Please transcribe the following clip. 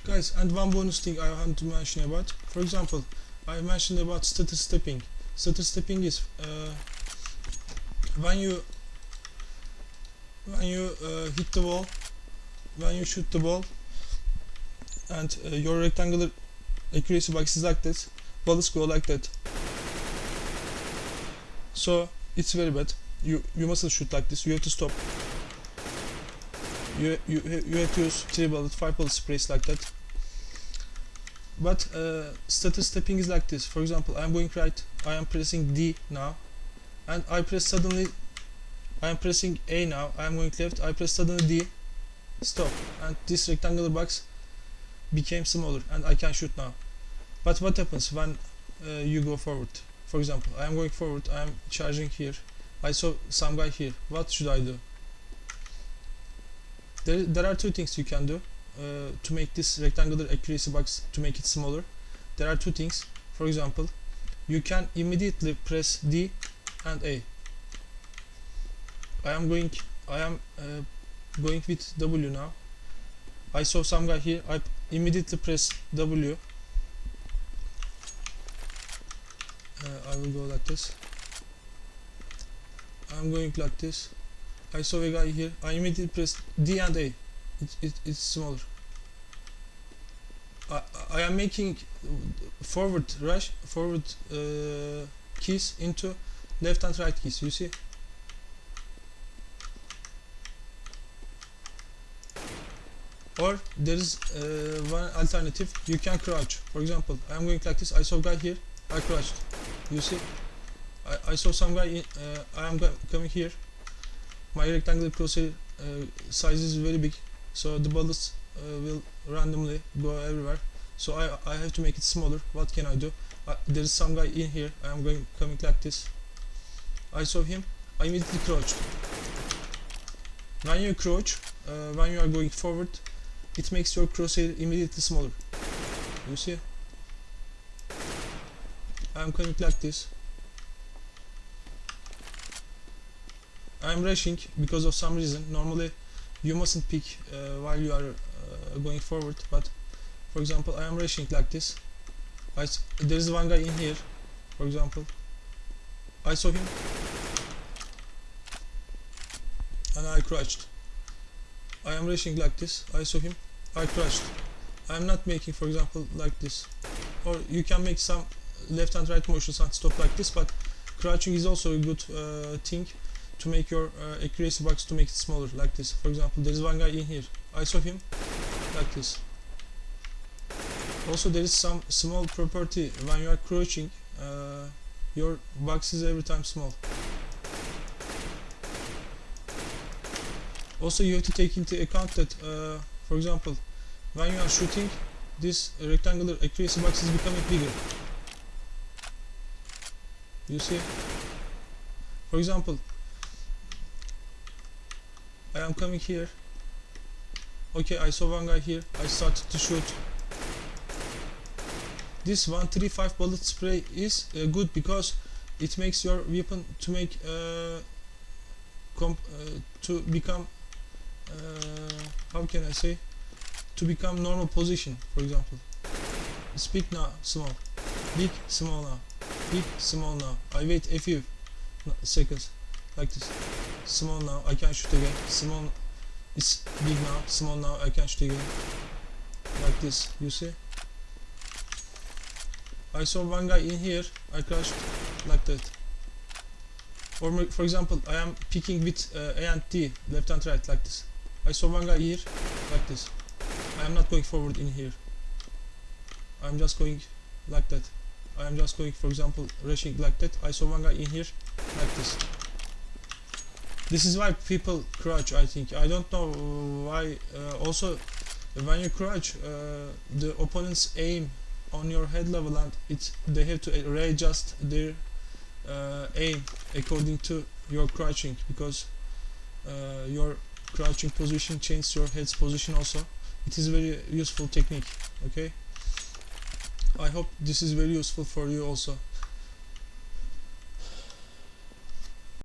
Guys, and one bonus thing I want to mention about, for example, I mentioned about stutter stepping. Stutter stepping is when you hit the wall, when you shoot the ball, and your rectangular accuracy box is like this, bullets go like that. So it's very bad. You mustn't shoot like this. You have to stop. You have to use 3 bullet, 5 bullet sprays like that. But stutter stepping is like this. For example, I am going right. I am pressing D now, and I press suddenly. I am pressing A now. I am going left. I press suddenly D. Stop. And this rectangular box became smaller, and I can shoot now. But what happens when you go forward? For example, I am going forward. I am charging here. I saw some guy here. What should I do? There are 2 things you can do to make this rectangular accuracy box, to make it smaller. There are 2 things. For example, you can immediately press D and A. I am going with W now. I saw some guy here. I immediately press W. I will go like this. I'm going like this. I saw a guy here. I immediately press D and A. It's smaller. I am making forward keys into left and right keys. You see? Or there is one alternative. You can crouch. For example, I am going like this. I saw a guy here. I crouched. You see? I saw some guy in, I am coming here. My rectangular crosshair size is very big, so the bullets will randomly go everywhere. So I have to make it smaller. What can I do? There is some guy in here. I am coming like this. I saw him. I immediately crouched. When you crouch, when you are going forward, it makes your crosshair immediately smaller. You see? I am coming like this. I am rushing because of some reason. Normally you mustn't peek while you are going forward, but for example, I am rushing like this. There is one guy in here. For example, I saw him and I crouched. I am rushing like this. I saw him. I crouched. I am not making, for example, like this. Or you can make some left and right motions and stop like this, but crouching is also a good thing to make your accuracy box, to make it smaller like this. For example, there is one guy in here. I saw him like this. Also, there is some small property when you are crouching. Your box is every time small. Also, you have to take into account that, for example, when you are shooting, this rectangular accuracy box is becoming bigger. You see? For example, I am coming here. Okay, I saw one guy here. I started to shoot. This 135 bullet spray is good because it makes your weapon to make to become how can I say, to become normal position. For example, it's big now, small, big, small now, big, small now. I wait a few seconds like this. Small now, I can shoot again. Small, it's big now. Small now, I can shoot again. Like this, you see? I saw one guy in here. I crashed like that. Or for example, I am picking with A and D, left and right, like this. I saw one guy here, like this. I am not going forward in here. I am just going like that. I am just going, for example, rushing like that. I saw one guy in here, like this. This is why people crouch, I think. I don't know why. Also, when you crouch, the opponents aim on your head level, and they have to readjust their aim according to your crouching, because your crouching position changes your head's position also. It is a very useful technique. Okay, I hope this is very useful for you also.